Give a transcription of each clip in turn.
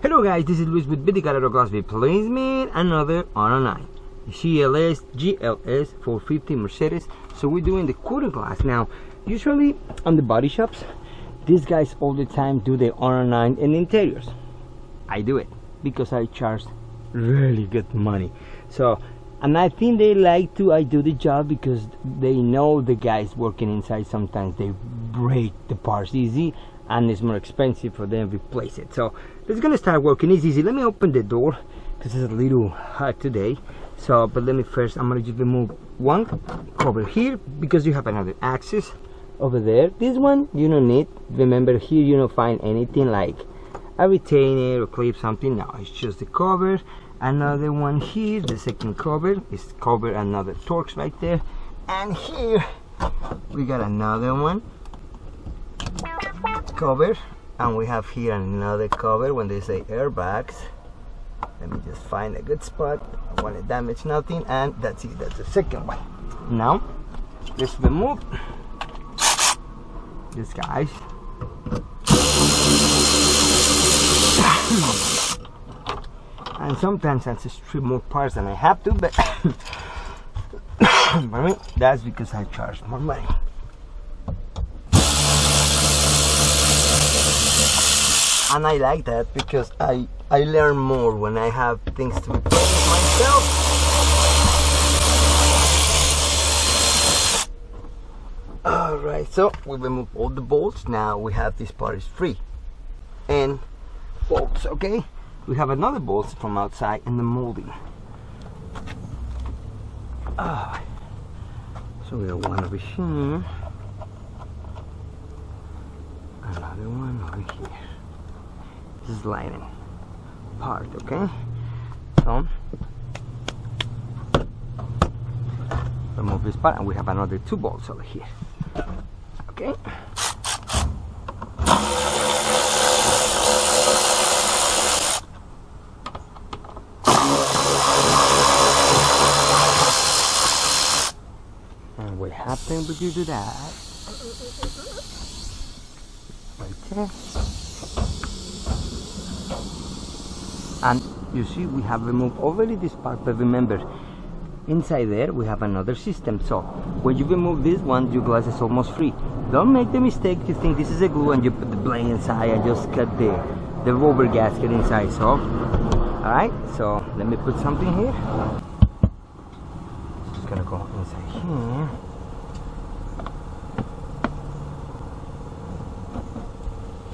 Hello guys, this is Luis with Vidriokar. Please meet another R9 GL450 Mercedes. So we're doing the quarter glass now. Usually on the body shops, these guys all the time do the R9 in interiors. I do it because I charge really good money. So, and I think they like to I do the job because they know the guys working inside. Sometimes they break the parts easy and it's more expensive for them to replace it. So it's gonna start working. It's easy. Let me open the door because it's a little hot today. So, but let me first, I'm gonna just remove one cover here because you have another axis over there. This one you don't need. Remember, here you don't find anything like a retainer or clip, something. No, it's just the cover. Another one here, the second cover is cover, another Torx right there. And here we got another one cover, and we have here another cover when they say airbags. Let me just find a good spot. I want to damage nothing, and that's it. That's the second one. Now let's remove this guys. And sometimes I just remove parts than I have to, but that's because I charge more money. And I like that because I learn more when I have things to replace myself. Alright, so we remove all the bolts. Now we have this part is free. And bolts, okay? We have another bolts from outside in the molding. So we have one over here. Another one over here. This is lining part, okay? So remove this part, and we have another two bolts over here. Okay. And what happens when you do that? Right there. And you see we have removed already this part, but remember inside there we have another system. So when you remove this one, your glass is almost free. Don't make the mistake you think this is a glue and you put the blade inside and just cut the rubber gasket inside. So alright, so let me put something here. Just gonna go inside here.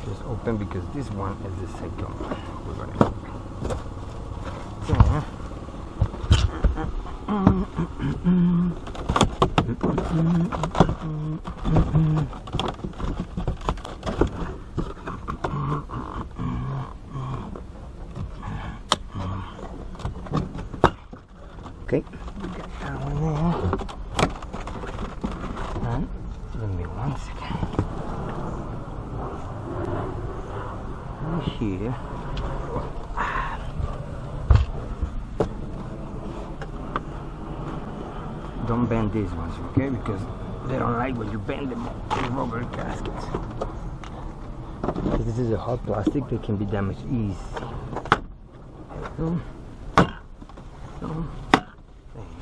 Just open because this one is the second one. We're gonna open. Yeah. Okay, we got that one there. And give me 1 second. Here. Don't bend these ones, okay? Because they don't like when you bend them, the rubber gaskets. Because this is a hot plastic, they can be damaged easy. There you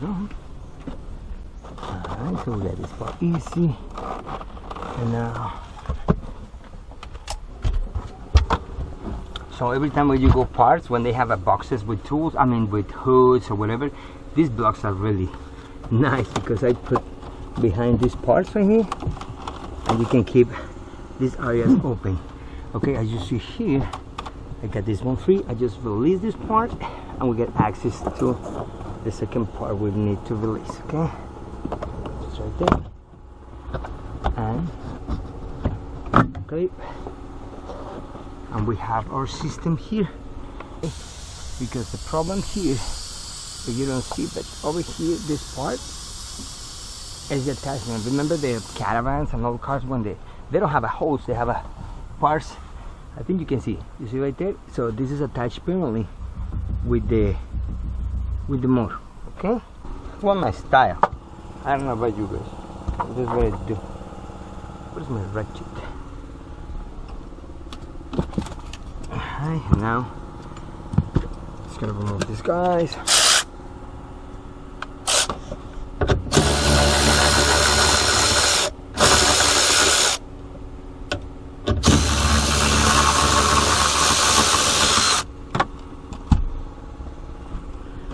go. Alright, so we got this part easy. And now, so every time when you go parts, when they have a boxes with tools, I mean with hoods or whatever, these blocks are really nice because I put behind these parts right here, and you can keep these areas open. Okay, as you see here, I got this one free. I just release this part, and we get access to the second part we need to release. Okay, it's right there, and clip, and we have our system here. Okay. Because the problem here, you don't see, but over here this part is the attachment. Remember the caravans and all cars, when they don't have a hose, they have a parts. I think you can see, you see right there. So this is attached permanently with the motor. Okay, it's one my style. I don't know about you guys. This is what I do. Where's my ratchet? Alright, now gonna remove these guys.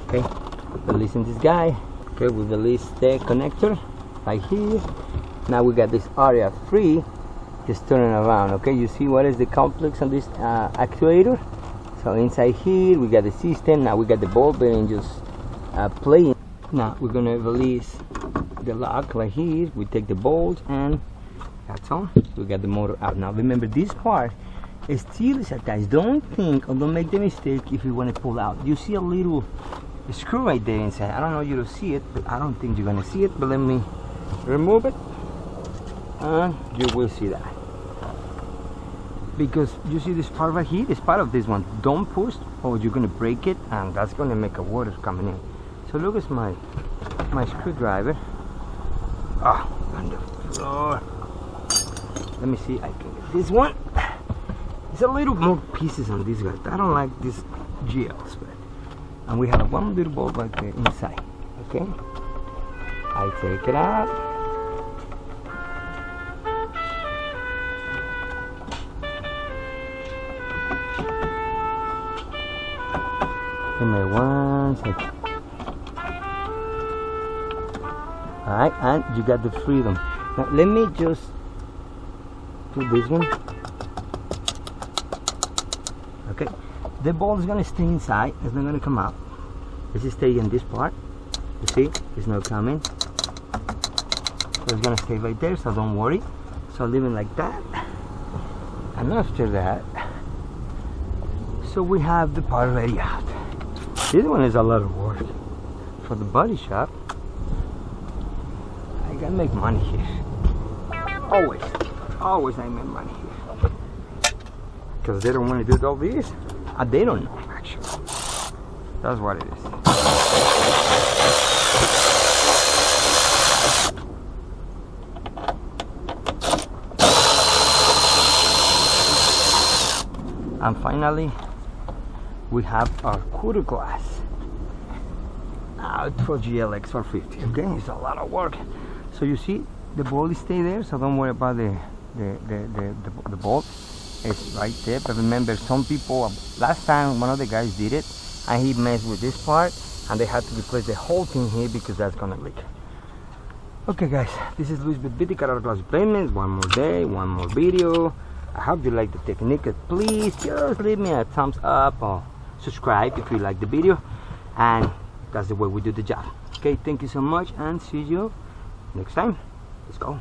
Okay, releasing this guy. Okay, we release the connector right here. Now we got this area free. Just turning around. Okay, you see what is the complex on this actuator? So inside here we got the system. Now we got the ball bearing just playing. Now we're gonna release the lock right here. We take the bolts and that's all. We got the motor out. Now remember, this part is still attached. Don't think or don't make the mistake if you want to pull out. You see a little screw right there inside. I don't know you to see it, but I don't think you're gonna see it. But let me remove it, and you will see that. Because you see this part right here, this part of this one, don't push or you're gonna break it, and that's gonna make a water coming in. So look at my screwdriver. On the floor. Let me see, I can get this one. There's a little more pieces on this guy. I don't like this GLs, but and we have one little bolt right there inside. Okay, I take it out. Give me 1 second. Alright, and you got the freedom. Now let me just do this one. Okay, the ball is gonna stay inside, it's not gonna come out. This is staying in this part. You see, it's not coming. So it's gonna stay right there, so don't worry. So leave it like that. And after that, so we have the part already out. This one is a lot of work for the body shop. I gotta make money here. Always I make money here. Because they don't want to do all this. They don't know actually. That's what it is. And finally, we have our quarter glass out for GL450. Okay, it's a lot of work. So you see the ball is stay there, so don't worry about the bolt. It's right there. But remember, some people, last time one of the guys did it and he messed with this part and they had to replace the whole thing here because that's gonna leak. Okay guys, this is Luis with Vidriokar glass replacement. One more day, one more video. I hope you like the technique. Please just leave me a thumbs up or subscribe if you like the video, and that's the way we do the job. Okay, thank you so much and see you next time. Let's go.